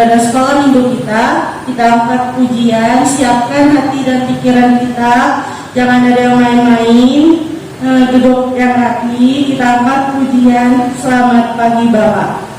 Saudara, sekolah minggu kita angkat pujian, siapkan hati dan pikiran kita, jangan ada yang main-main, duduk yang rapi, kita angkat pujian. Selamat pagi Bapak.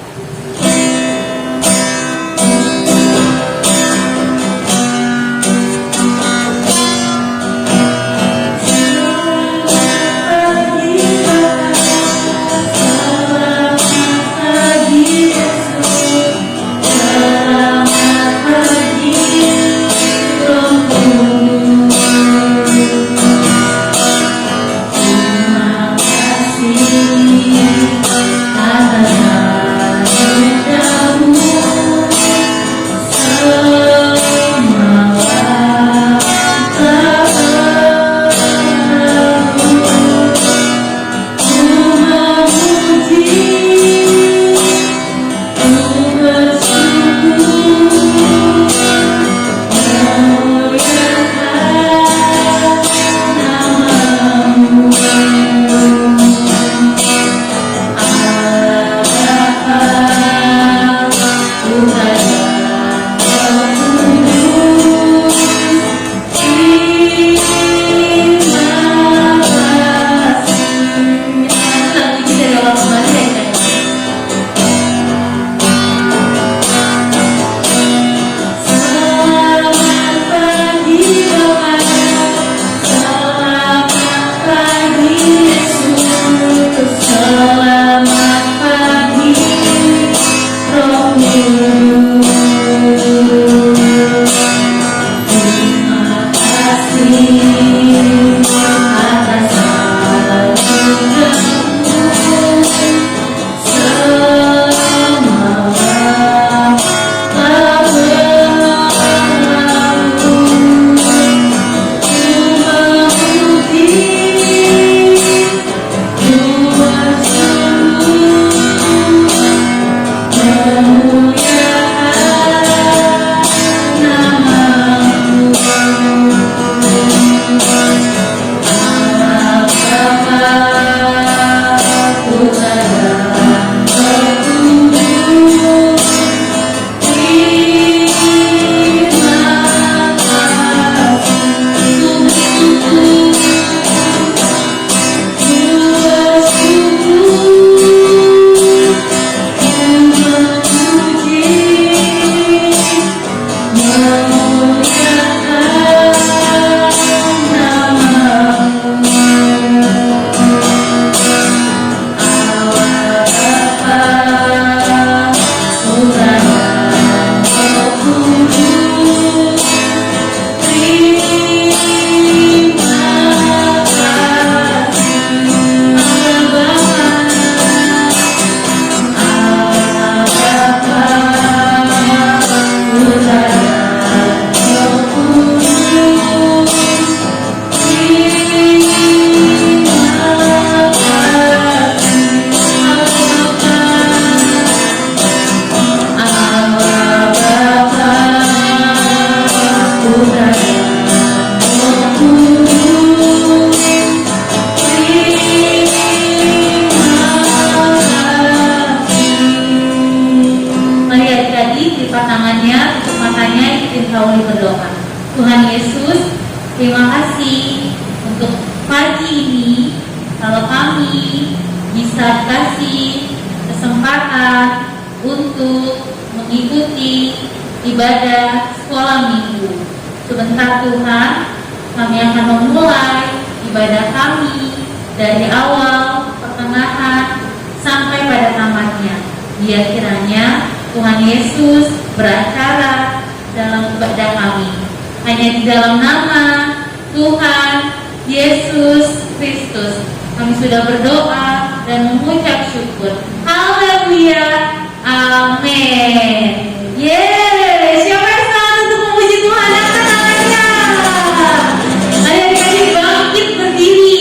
Tuhan Yesus, terima kasih untuk pagi ini, kalau kami bisa kasih kesempatan untuk mengikuti ibadah sekolah minggu. Sebentar Tuhan, kami akan memulai ibadah kami dari awal, pertengahan, sampai pada tamatnya. Biar kiranya Tuhan Yesus beracara dalam ibadah kami. Hanya di dalam nama Tuhan Yesus Kristus kami sudah berdoa dan mengucap syukur. Haleluya, amin. Yeay, siapa yang senang untuk memuji Tuhan? Angkat tangannya. Adik-adik bangkit berdiri.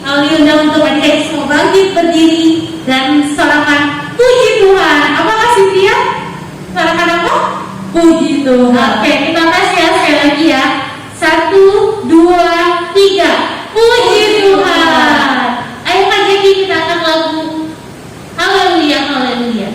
Kami undang untuk adik-adik semua bangkit berdiri dan sorakan puji Tuhan. Apakah Cynthia? Sorakan apa? Puji Tuhan. Oke, kita kasih ya sekali lagi ya. 1, 2, 3. Puji Tuhan. Ayo Pak Jeki, kita akan lagu Haleluya, Haleluya.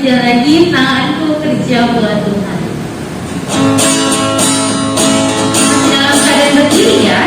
sekali lagi, tanganku kerja buat Tuhan. Masih dalam keadaan berdiri ya.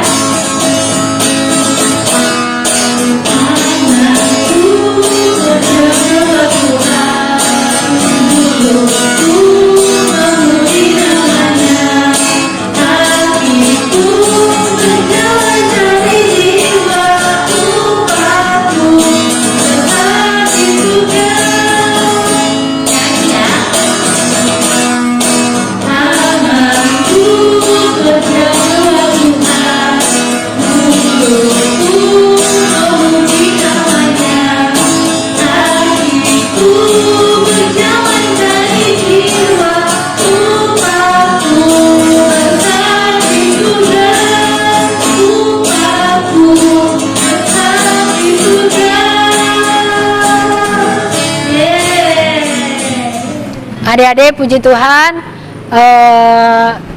Adik-adik, puji Tuhan,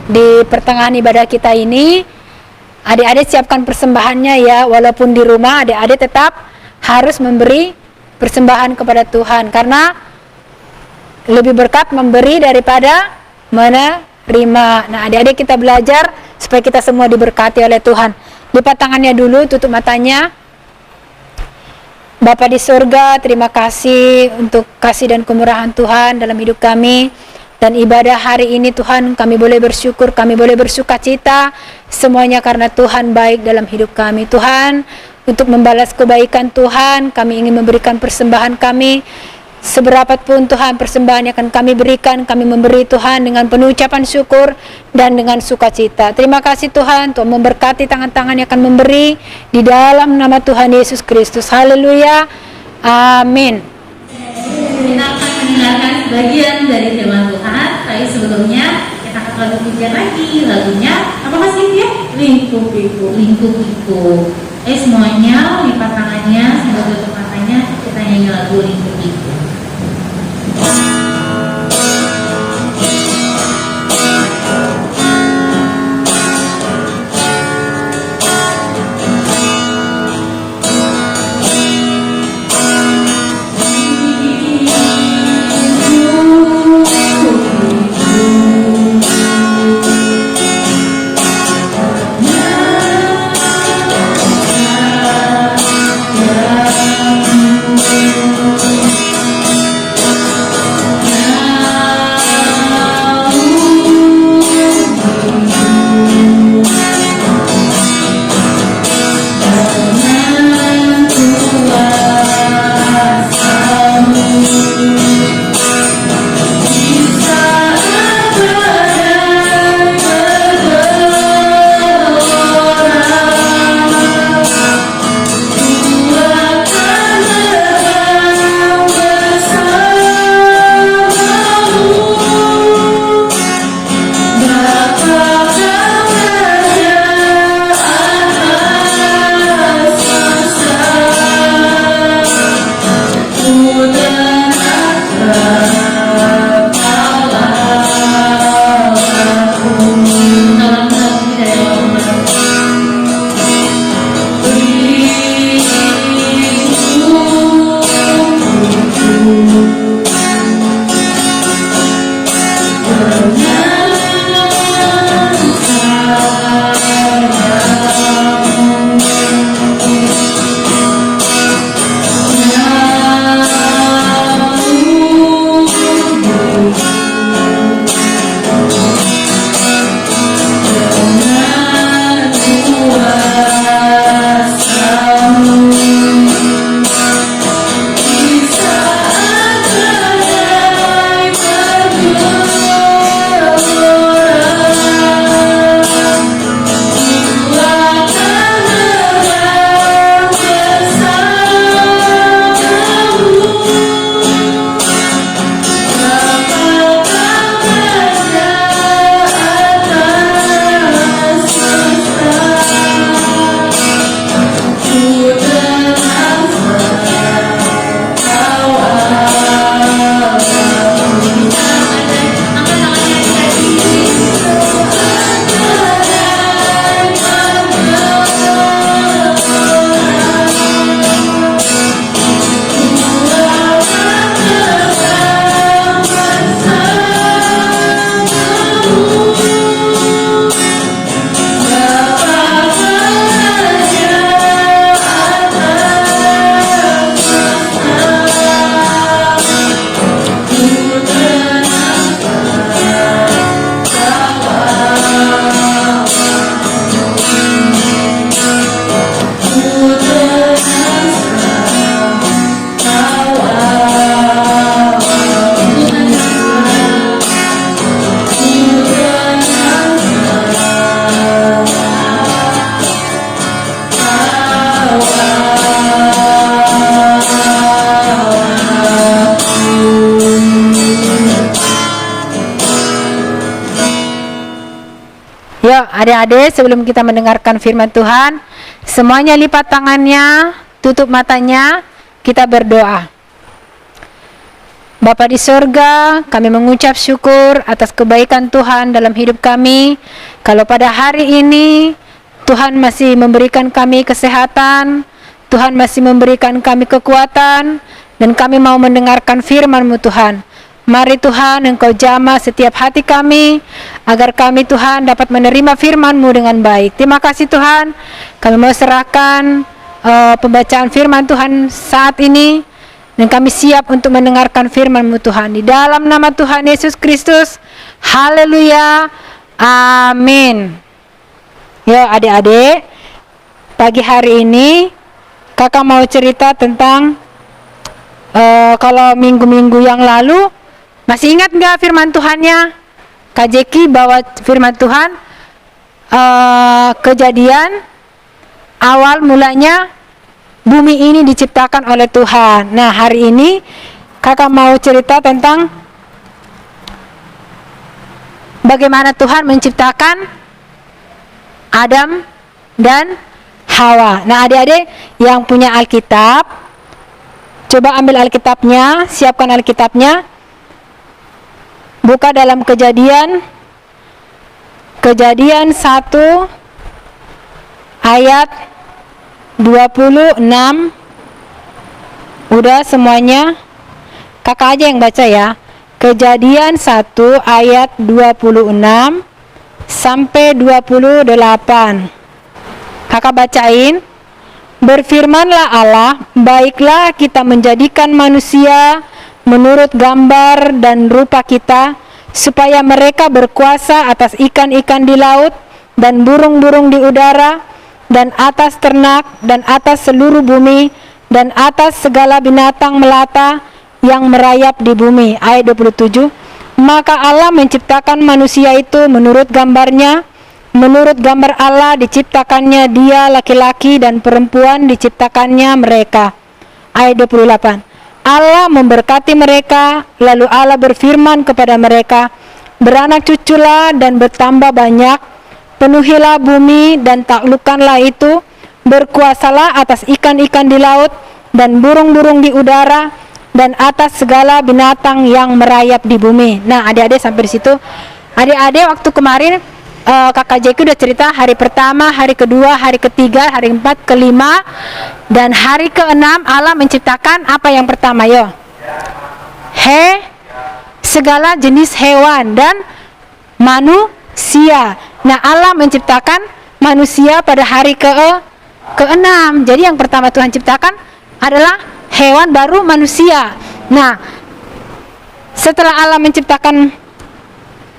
di pertengahan ibadah kita ini, adik-adik siapkan persembahannya ya. Walaupun di rumah, adik-adik tetap harus memberi persembahan kepada Tuhan, karena lebih berkat memberi daripada menerima. Nah, adik-adik, kita belajar supaya kita semua diberkati oleh Tuhan. Lipat tangannya dulu, tutup matanya. Bapa di surga, terima kasih untuk kasih dan kemurahan Tuhan dalam hidup kami. Dan ibadah hari ini Tuhan, kami boleh bersyukur, kami boleh bersuka cita, semuanya karena Tuhan baik dalam hidup kami. Tuhan, untuk membalas kebaikan Tuhan, kami ingin memberikan persembahan kami. Seberapa pun Tuhan persembahan yang akan kami berikan, kami memberi Tuhan dengan penuh ucapan syukur dan dengan sukacita. Terima kasih Tuhan, Tuhan memberkati tangan-tangan yang akan memberi di dalam nama Tuhan Yesus Kristus. Haleluya, amin. Kita akan mendengarkan sebagian dari firman Tuhan. Tapi sebelumnya kita akan lagu pujian lagi. Lagunya apa Mas Cynthia? Lingkup-lingkup. Lingkup-lingkup. Semuanya lipat tangannya, sambil tutup matanya, kita nyanyi lagu Lingkup-lingkup. Yuk adik-adik, sebelum kita mendengarkan firman Tuhan, semuanya lipat tangannya, tutup matanya, kita berdoa. Bapa di surga, kami mengucap syukur atas kebaikan Tuhan dalam hidup kami. Kalau pada hari ini Tuhan masih memberikan kami kesehatan, Tuhan masih memberikan kami kekuatan, dan kami mau mendengarkan firman-Mu Tuhan. Mari Tuhan, Engkau jamah setiap hati kami, agar kami Tuhan dapat menerima firman-Mu dengan baik. Terima kasih Tuhan, kami mau serahkan pembacaan firman Tuhan saat ini, dan kami siap untuk mendengarkan firman-Mu Tuhan. Di dalam nama Tuhan Yesus Kristus, haleluya, amin. Yo adik-adik, pagi hari ini kakak mau cerita tentang kalau minggu-minggu yang lalu, masih ingat nggak firman Tuhannya? Kak Jeki bawa firman Tuhan, Kejadian awal mulanya bumi ini diciptakan oleh Tuhan. Nah hari ini kakak mau cerita tentang bagaimana Tuhan menciptakan Adam dan Hawa. Nah adik-adik yang punya Alkitab, coba ambil Alkitabnya, siapkan Alkitabnya. Buka dalam Kejadian 1 ayat 26. Udah semuanya? Kakak aja yang baca ya. Kejadian 1 ayat 26 sampai 28. Kakak bacain. Berfirmanlah Allah, baiklah kita menjadikan manusia menurut gambar dan rupa kita, supaya mereka berkuasa atas ikan-ikan di laut dan burung-burung di udara, dan atas ternak, dan atas seluruh bumi, dan atas segala binatang melata yang merayap di bumi. Ayat 27. Maka Allah menciptakan manusia itu menurut gambarnya, menurut gambar Allah diciptakannya dia, laki-laki dan perempuan diciptakannya mereka. Ayat 28. Allah memberkati mereka, lalu Allah berfirman kepada mereka, beranak cuculah dan bertambah banyak, penuhilah bumi dan taklukkanlah itu, berkuasalah atas ikan-ikan di laut dan burung-burung di udara, dan atas segala binatang yang merayap di bumi. Nah adik-adik sampai di situ. Adik-adik waktu kemarin kakak Jeki udah cerita hari pertama, hari kedua, hari ketiga, hari keempat, kelima, dan hari keenam Allah menciptakan apa yang pertama? Yo, segala jenis hewan dan manusia. Nah Allah menciptakan manusia pada hari keenam. Jadi yang pertama Tuhan ciptakan adalah hewan, baru manusia. Nah setelah Allah menciptakan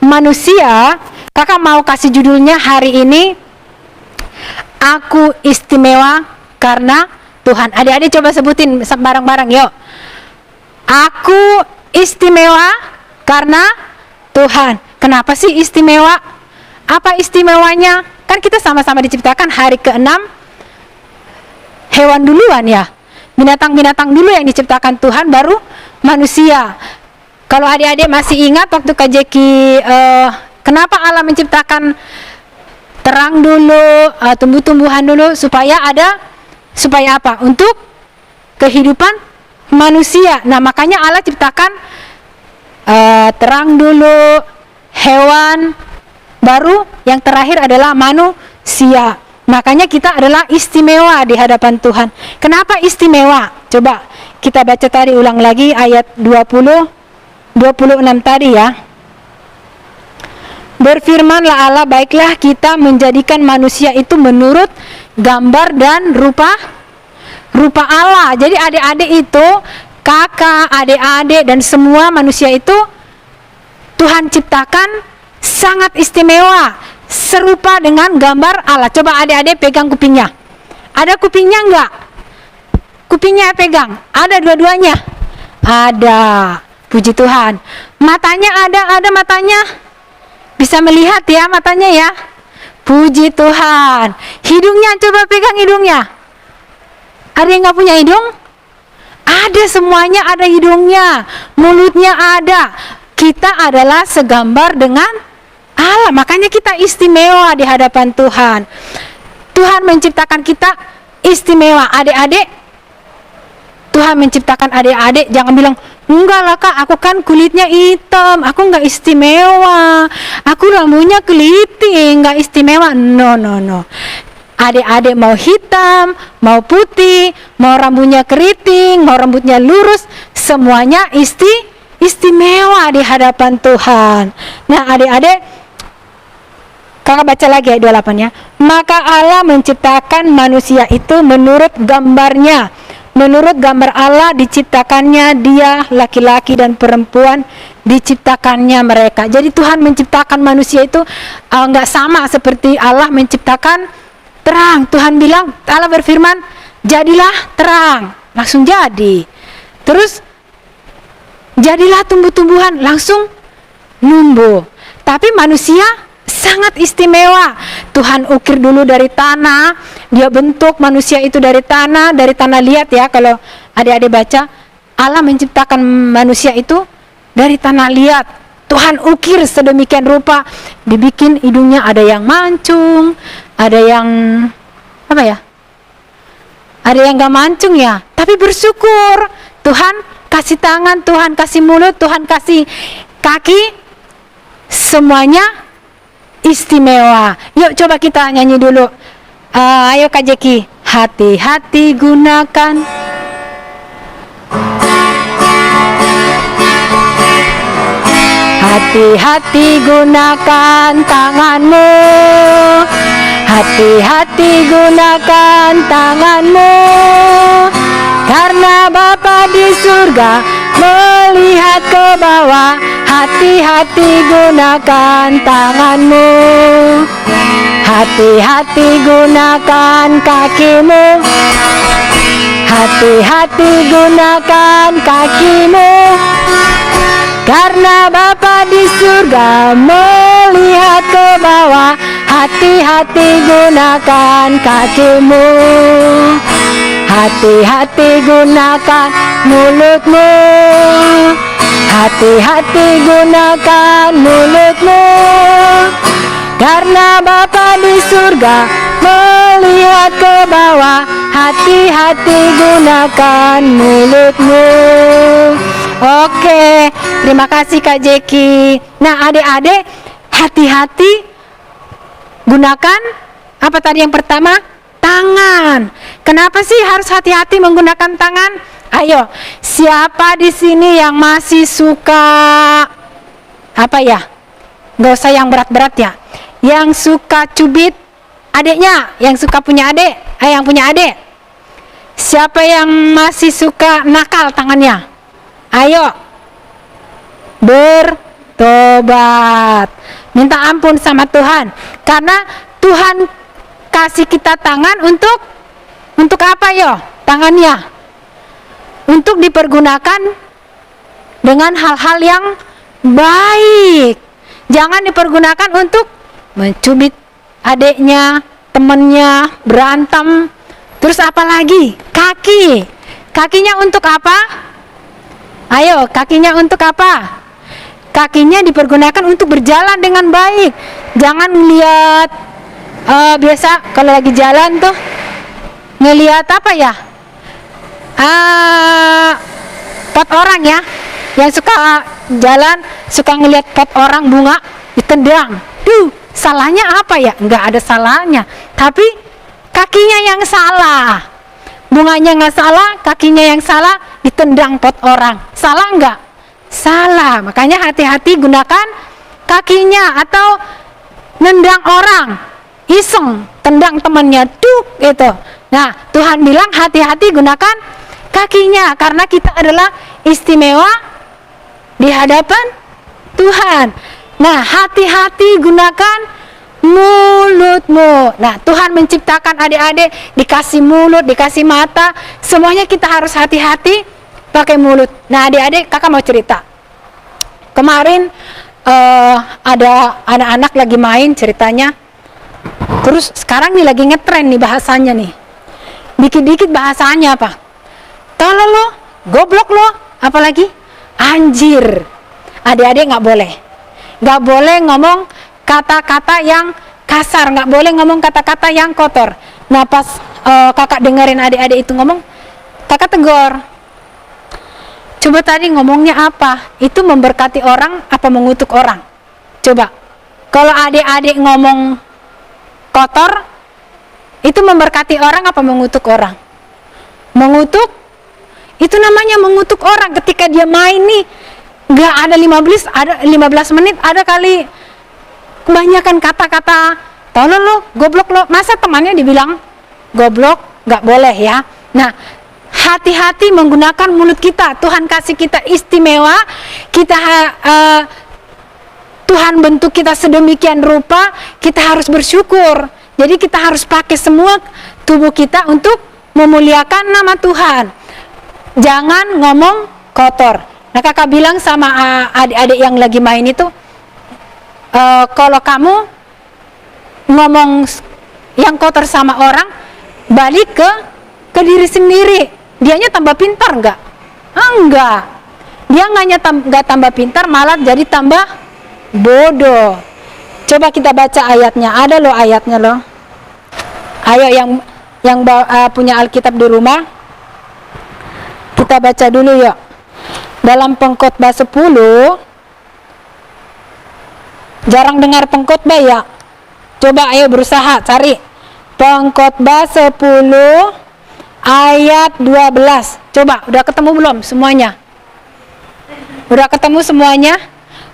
manusia, kakak mau kasih judulnya hari ini, Aku Istimewa Karena Tuhan. Adik-adik coba sebutin bareng-bareng yuk. Aku istimewa karena Tuhan. Kenapa sih istimewa? Apa istimewanya? Kan kita sama-sama diciptakan hari ke-6 hewan duluan ya. Binatang-binatang dulu yang diciptakan Tuhan, baru manusia. Kalau adik-adik masih ingat waktu Kak Jeki kenapa Allah menciptakan terang dulu, tumbuh-tumbuhan dulu, supaya apa? Untuk kehidupan manusia. Nah makanya Allah ciptakan terang dulu, hewan, baru yang terakhir adalah manusia. Makanya kita adalah istimewa di hadapan Tuhan. Kenapa istimewa? Coba kita baca tadi, ulang lagi ayat 26 tadi ya. Berfirmanlah Allah, baiklah kita menjadikan manusia itu menurut gambar dan rupa Allah. Jadi adik-adik itu, kakak, adik-adik dan semua manusia itu Tuhan ciptakan sangat istimewa, serupa dengan gambar Allah. Coba adik-adik pegang kupingnya. Ada kupingnya enggak? Kupingnya pegang. Ada dua-duanya? Ada. Puji Tuhan. Matanya ada matanya. Bisa melihat ya matanya ya. Puji Tuhan. Hidungnya, coba pegang hidungnya. Ada yang nggak punya hidung? Ada, semuanya ada hidungnya. Mulutnya ada. Kita adalah segambar dengan Allah. Makanya kita istimewa di hadapan Tuhan. Tuhan menciptakan kita istimewa. Adik-adik, Tuhan menciptakan adik-adik, jangan bilang, enggak lah kak, aku kan kulitnya hitam, aku enggak istimewa, aku rambutnya keriting, enggak istimewa. No. Adik-adik mau hitam, mau putih, mau rambutnya keriting, mau rambutnya lurus, semuanya istimewa di hadapan Tuhan. Nah adik-adik, kakak baca lagi ayat 28 ya. Maka Allah menciptakan manusia itu menurut gambarnya. Menurut gambar Allah diciptakannya dia, laki-laki dan perempuan diciptakannya mereka. Jadi Tuhan menciptakan manusia itu enggak sama seperti Allah menciptakan terang. Tuhan bilang, Allah berfirman, jadilah terang, langsung jadi. Terus jadilah tumbuh-tumbuhan, langsung numbuh. Tapi manusia sangat istimewa. Tuhan ukir dulu dari tanah, dia bentuk manusia itu dari tanah liat ya, kalau adik-adik baca, Allah menciptakan manusia itu dari tanah liat. Tuhan ukir sedemikian rupa, dibikin hidungnya ada yang mancung, ada yang apa ya? Ada yang gak mancung ya, tapi bersyukur. Tuhan kasih tangan, Tuhan kasih mulut, Tuhan kasih kaki, semuanya istimewa. Yuk coba kita nyanyi dulu. Ayo Kak Jeki, hati-hati gunakan. Hati-hati gunakan tanganmu. Hati-hati gunakan tanganmu. Karena Bapa di surga melihat ke bawah. Hati-hati gunakan tanganmu. Hati-hati gunakan kakimu. Hati-hati gunakan kakimu. Karena Bapa di surga melihat ke bawah. Hati-hati gunakan kakimu. Hati-hati gunakan mulutmu. Hati-hati gunakan mulutmu. Karena Bapa di surga melihat ke bawah. Hati-hati gunakan mulutmu. Oke, terima kasih Kak Jeki. Nah adik-adik, hati-hati gunakan apa tadi yang pertama? Tangan. Kenapa sih harus hati-hati menggunakan tangan? Ayo, siapa di sini yang masih suka apa ya? Gak usah yang berat-berat ya. Yang suka cubit adiknya, yang suka punya adik, yang punya adik. Siapa yang masih suka nakal tangannya? Ayo, bertobat, minta ampun sama Tuhan. Karena Tuhan kasih kita tangan untuk apa yo? Tangannya untuk dipergunakan dengan hal-hal yang baik. Jangan dipergunakan untuk mencubit adiknya, temennya, berantem. Terus apa lagi? Kaki. Kakinya untuk apa? Ayo, kakinya untuk apa? Kakinya dipergunakan untuk berjalan dengan baik. Jangan lihat biasa kalau lagi jalan tuh ngelihat apa ya? Pot orang ya. Yang suka jalan suka ngelihat pot orang bunga ditendang. Salahnya apa ya? Enggak ada salahnya. Tapi kakinya yang salah. Bunganya nggak salah, kakinya yang salah, ditendang pot orang. Salah nggak? Salah. Makanya hati-hati gunakan kakinya. Atau nendang orang, iseng tendang temannya, gitu. Nah Tuhan bilang hati-hati gunakan kakinya, karena kita adalah istimewa di hadapan Tuhan. Nah hati-hati gunakan mulutmu. Nah Tuhan menciptakan adik-adik, dikasih mulut, dikasih mata, semuanya kita harus hati-hati pakai mulut. Nah adik-adik, kakak mau cerita. Kemarin ada anak-anak lagi main ceritanya. Terus sekarang nih lagi ngetren nih bahasanya nih. Dikit-dikit bahasanya apa? Tolol lo, goblok lo, apalagi anjir. Adik-adik nggak boleh ngomong kata-kata yang kasar, nggak boleh ngomong kata-kata yang kotor. Nah pas kakak dengerin adik-adik itu ngomong, kakak tegur. Coba tadi ngomongnya apa? Itu memberkati orang apa mengutuk orang? Coba. Kalau adik-adik ngomong kotor, itu memberkati orang apa mengutuk orang? Mengutuk, itu namanya mengutuk orang. Ketika dia main nih, nggak ada 15 menit, ada kali kebanyakan kata-kata, tolong lo, goblok lo. Masa temannya dibilang goblok? Nggak boleh ya. Nah, hati-hati menggunakan mulut kita. Tuhan kasih kita istimewa, kita Tuhan bentuk kita sedemikian rupa, kita harus bersyukur. Jadi kita harus pakai semua tubuh kita untuk memuliakan nama Tuhan. Jangan ngomong kotor. Nah kakak bilang sama adik-adik yang lagi main itu, kalau kamu ngomong yang kotor sama orang, balik ke diri sendiri. Dianya tambah pintar nggak? Enggak. Dia nggak tambah pintar, malah jadi tambah bodoh. Coba kita baca ayatnya. Ada loh ayatnya loh. Ayo yang punya Alkitab di rumah, kita baca dulu yuk. Dalam Pengkhotbah 10, jarang dengar pengkhotbah ya. Coba ayo berusaha cari Pengkhotbah 10 ayat 12. Coba, udah ketemu belum semuanya? Udah ketemu semuanya?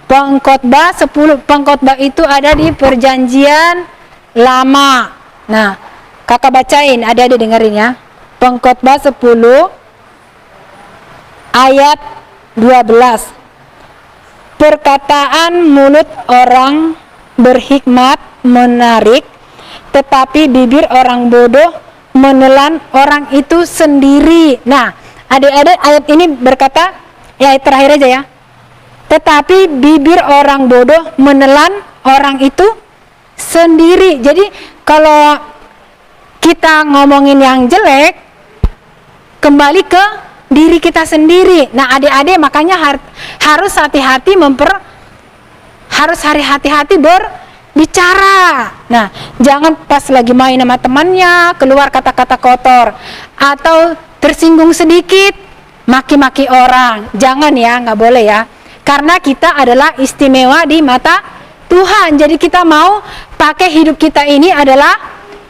Pengkhotbah 10. Pengkhotbah itu ada di Perjanjian Lama. Nah, kakak bacain, adik-adik dengerin ya. Pengkhotbah 10 ayat 12. Perkataan mulut orang berhikmat menarik, tetapi bibir orang bodoh menelan orang itu sendiri. Nah, adik-adik ayat ini berkata, ya ayat terakhir aja ya. Tetapi bibir orang bodoh menelan orang itu sendiri. Jadi kalau kita ngomongin yang jelek, kembali ke diri kita sendiri. Nah adik-adik makanya harus hati-hati harus hati-hati berbicara. Nah jangan pas lagi main sama temannya keluar kata-kata kotor, atau tersinggung sedikit maki-maki orang. Jangan ya, nggak boleh ya. Karena kita adalah istimewa di mata Tuhan. Jadi kita mau pakai hidup kita ini adalah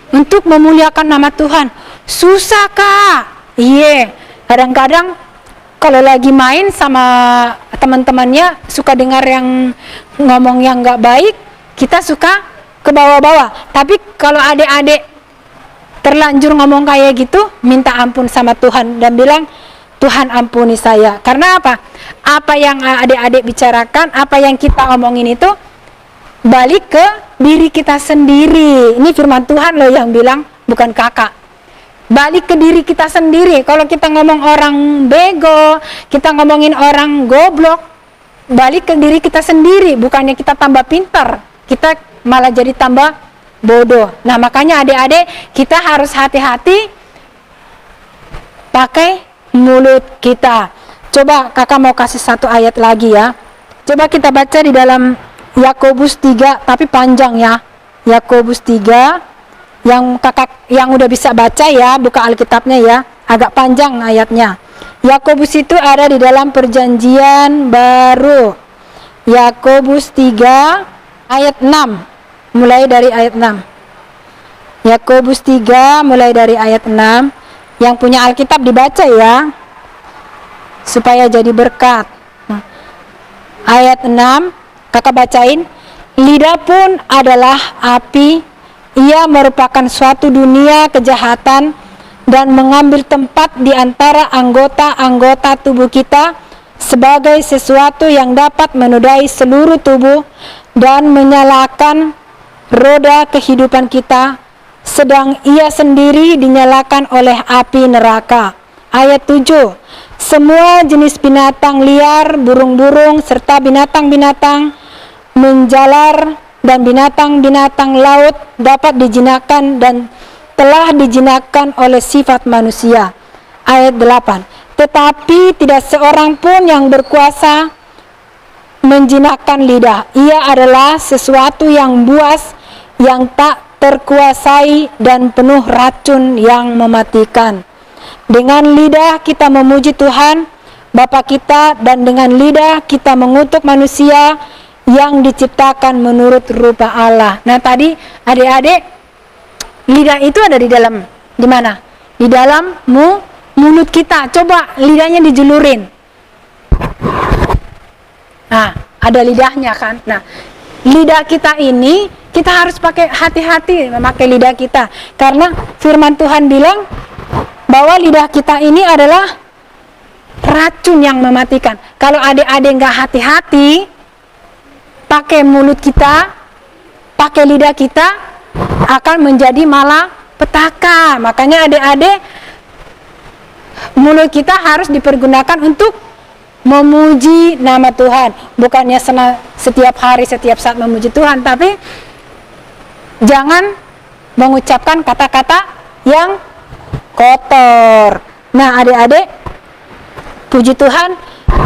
untuk memuliakan nama Tuhan. Susah kak? Iya. Kadang-kadang kalau lagi main sama teman-temannya suka dengar yang ngomong yang nggak baik, kita suka ke bawah-bawah. Tapi kalau adik-adik terlanjur ngomong kayak gitu, minta ampun sama Tuhan dan bilang, Tuhan ampuni saya. Karena apa? Apa yang adik-adik bicarakan, apa yang kita omongin itu balik ke diri kita sendiri. Ini firman Tuhan loh yang bilang, bukan kakak. Balik ke diri kita sendiri. Kalau kita ngomong orang bego, kita ngomongin orang goblok, balik ke diri kita sendiri. Bukannya kita tambah pintar, kita malah jadi tambah bodoh. Nah makanya adik-adik kita harus hati-hati pakai mulut kita. Coba kakak mau kasih satu ayat lagi ya. Coba kita baca di dalam Yakobus 3, tapi panjang ya. Yakobus 3 yang kakak yang udah bisa baca ya, buka Alkitabnya ya. Agak panjang ayatnya. Yakobus itu ada di dalam Perjanjian Baru. Yakobus 3 ayat 6. Mulai dari ayat 6. Yakobus 3 mulai dari ayat 6. Yang punya Alkitab dibaca ya, supaya jadi berkat. Nah, ayat 6 kakak bacain. Lidah pun adalah api, ia merupakan suatu dunia kejahatan dan mengambil tempat di antara anggota-anggota tubuh kita sebagai sesuatu yang dapat menodai seluruh tubuh dan menyalakan roda kehidupan kita, sedang ia sendiri dinyalakan oleh api neraka. Ayat 7. Semua jenis binatang liar, burung-burung, serta binatang-binatang menjalar dan binatang-binatang laut dapat dijinakkan dan telah dijinakkan oleh sifat manusia. Ayat 8. Tetapi tidak seorang pun yang berkuasa menjinakkan lidah. Ia adalah sesuatu yang buas, yang tak terkuasai dan penuh racun yang mematikan. Dengan lidah kita memuji Tuhan Bapa kita, dan dengan lidah kita mengutuk manusia yang diciptakan menurut rupa Allah. Nah tadi adik-adik, lidah itu ada di dalam, di mana? Di dalam mulut kita. Coba lidahnya dijulurin. Nah, ada lidahnya kan. Nah, lidah kita ini kita harus pakai hati-hati memakai lidah kita, karena firman Tuhan bilang bahwa lidah kita ini adalah racun yang mematikan. Kalau adik-adik nggak hati-hati pakai mulut kita, pakai lidah kita, akan menjadi malapetaka. Makanya adik-adik, mulut kita harus dipergunakan untuk memuji nama Tuhan. Bukannya setiap hari, setiap saat memuji Tuhan, tapi jangan mengucapkan kata-kata yang kotor. Nah adik-adik, puji Tuhan,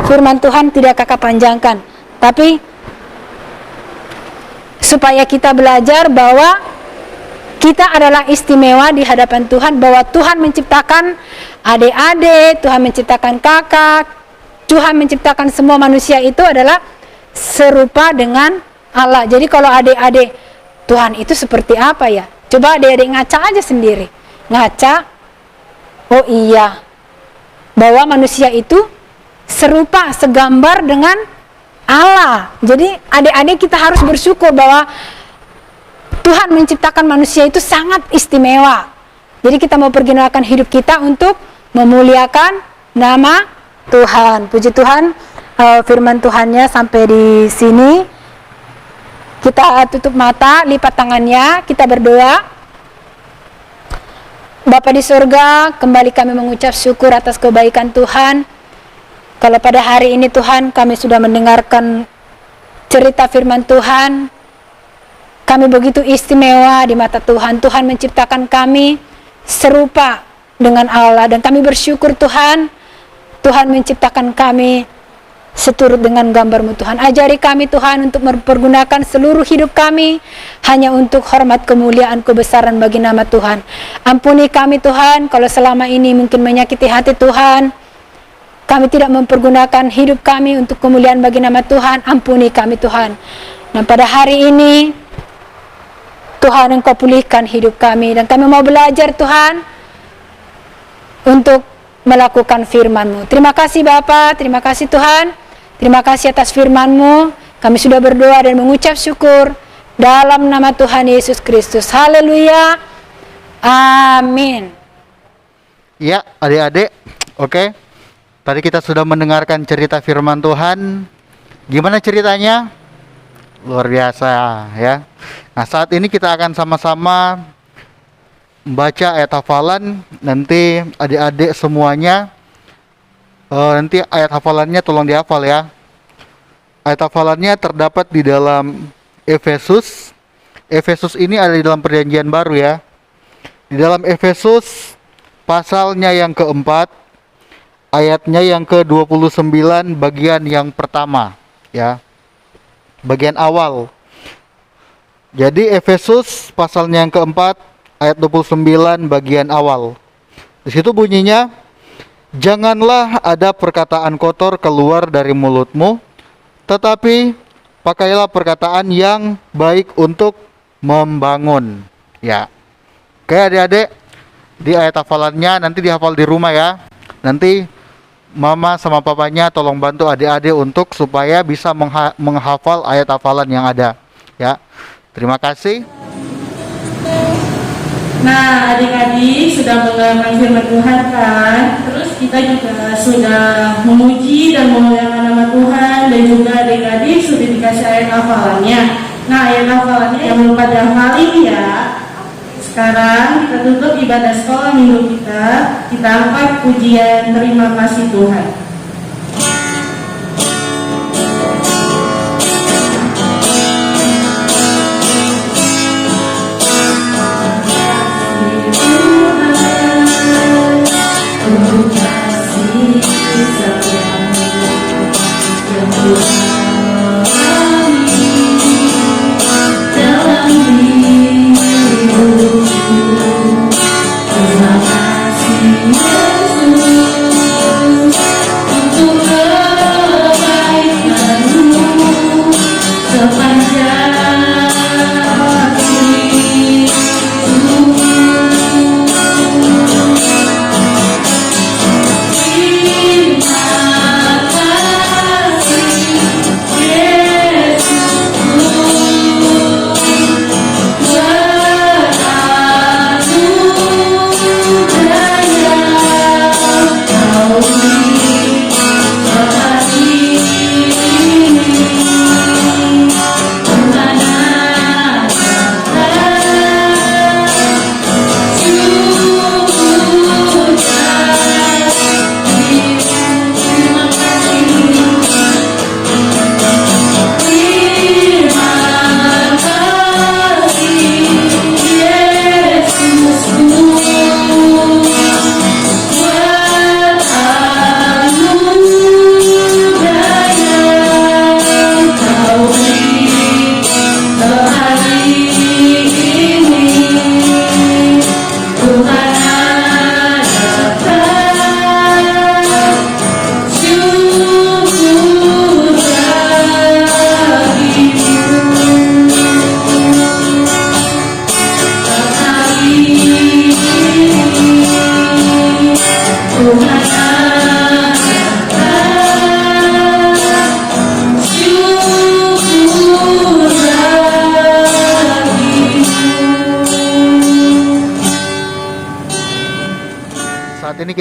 firman Tuhan tidak kakak panjangkan, tapi supaya kita belajar bahwa kita adalah istimewa di hadapan Tuhan, bahwa Tuhan menciptakan adik-adik, Tuhan menciptakan kakak, Tuhan menciptakan semua manusia itu adalah serupa dengan Allah. Jadi kalau adik-adik, Tuhan itu seperti apa ya? Coba adik-adik ngaca aja sendiri. Ngaca, oh iya, bahwa manusia itu serupa, segambar dengan Allah. Jadi adik-adik kita harus bersyukur bahwa Tuhan menciptakan manusia itu sangat istimewa. Jadi kita mau pergunakan hidup kita untuk memuliakan nama Tuhan. Puji Tuhan, firman Tuhannya sampai di sini. Kita tutup mata, lipat tangannya, kita berdoa. Bapa di surga, kembali kami mengucap syukur atas kebaikan Tuhan. Kalau pada hari ini Tuhan, kami sudah mendengarkan cerita firman Tuhan, kami begitu istimewa di mata Tuhan. Tuhan menciptakan kami serupa dengan Allah, dan kami bersyukur Tuhan, Tuhan menciptakan kami seturut dengan gambar-Mu Tuhan. Ajari kami Tuhan untuk mempergunakan seluruh hidup kami hanya untuk hormat, kemuliaan, kebesaran bagi nama Tuhan. Ampuni kami Tuhan kalau selama ini mungkin menyakiti hati Tuhan. Kami tidak mempergunakan hidup kami untuk kemuliaan bagi nama Tuhan. Ampuni kami Tuhan. Dan pada hari ini Tuhan, Engkau pulihkan hidup kami, dan kami mau belajar Tuhan untuk melakukan firman-Mu. Terima kasih Bapa, terima kasih Tuhan, terima kasih atas firman-Mu. Kami sudah berdoa dan mengucap syukur dalam nama Tuhan Yesus Kristus. Haleluya, amin. Ya adik-adik, oke. Tadi kita sudah mendengarkan cerita firman Tuhan. Gimana ceritanya? Luar biasa ya. Nah saat ini kita akan sama-sama membaca ayat hafalan. Nanti adik-adik semuanya nanti ayat hafalannya tolong dihafal ya. Ayat hafalannya terdapat di dalam Efesus. Efesus ini ada di dalam perjanjian baru ya. Di dalam Efesus pasalnya yang keempat, ayatnya yang ke-29, bagian yang pertama ya. Bagian awal. Jadi Efesus pasalnya yang keempat, ayat 29 bagian awal. Di situ bunyinya, janganlah ada perkataan kotor keluar dari mulutmu, tetapi pakailah perkataan yang baik untuk membangun. Ya. Oke adik-adik, di ayat hafalannya nanti dihafal di rumah ya. Nanti mama sama papanya tolong bantu adik-adik untuk supaya bisa menghafal ayat hafalan yang ada ya. Terima kasih. Nah, adik-adik sudah mendengarkan firman Tuhan kan? Terus kita juga sudah memuji dan memuliakan nama Tuhan, dan juga adik-adik sudah dikasih ayat hafalannya. Nah, ayat hafalannya yang belum pada hafalin ya. Sekarang kita tutup ibadah sekolah minggu kita. Kita angkat pujian terima kasih Tuhan. Tuhan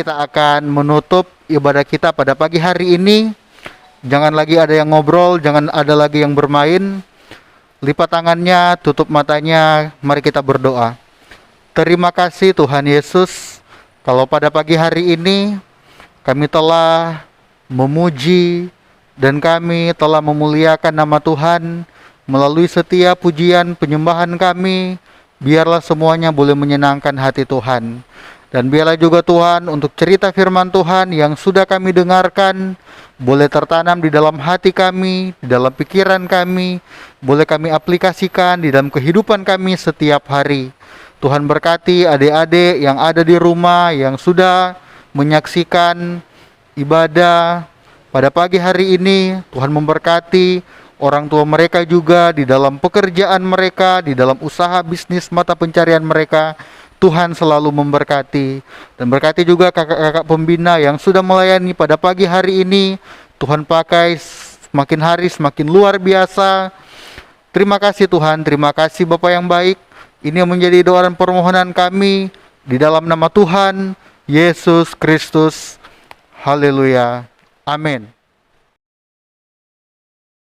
kita akan menutup ibadah kita pada pagi hari ini. Jangan lagi ada yang ngobrol, jangan ada lagi yang bermain. Lipat tangannya, tutup matanya, mari kita berdoa. Terima kasih Tuhan Yesus, kalau pada pagi hari ini kami telah memuji dan kami telah memuliakan nama Tuhan melalui setiap pujian penyembahan kami. Biarlah semuanya boleh menyenangkan hati Tuhan. Dan biarlah juga Tuhan untuk cerita firman Tuhan yang sudah kami dengarkan boleh tertanam di dalam hati kami, di dalam pikiran kami, boleh kami aplikasikan di dalam kehidupan kami setiap hari. Tuhan berkati adik-adik yang ada di rumah yang sudah menyaksikan ibadah pada pagi hari ini. Tuhan memberkati orang tua mereka juga di dalam pekerjaan mereka, di dalam usaha bisnis mata pencarian mereka. Tuhan selalu memberkati. Dan berkati juga kakak-kakak pembina yang sudah melayani pada pagi hari ini. Tuhan pakai semakin hari semakin luar biasa. Terima kasih Tuhan, terima kasih Bapa yang baik. Ini yang menjadi doa dan permohonan kami di dalam nama Tuhan Yesus Kristus. Haleluya. Amin.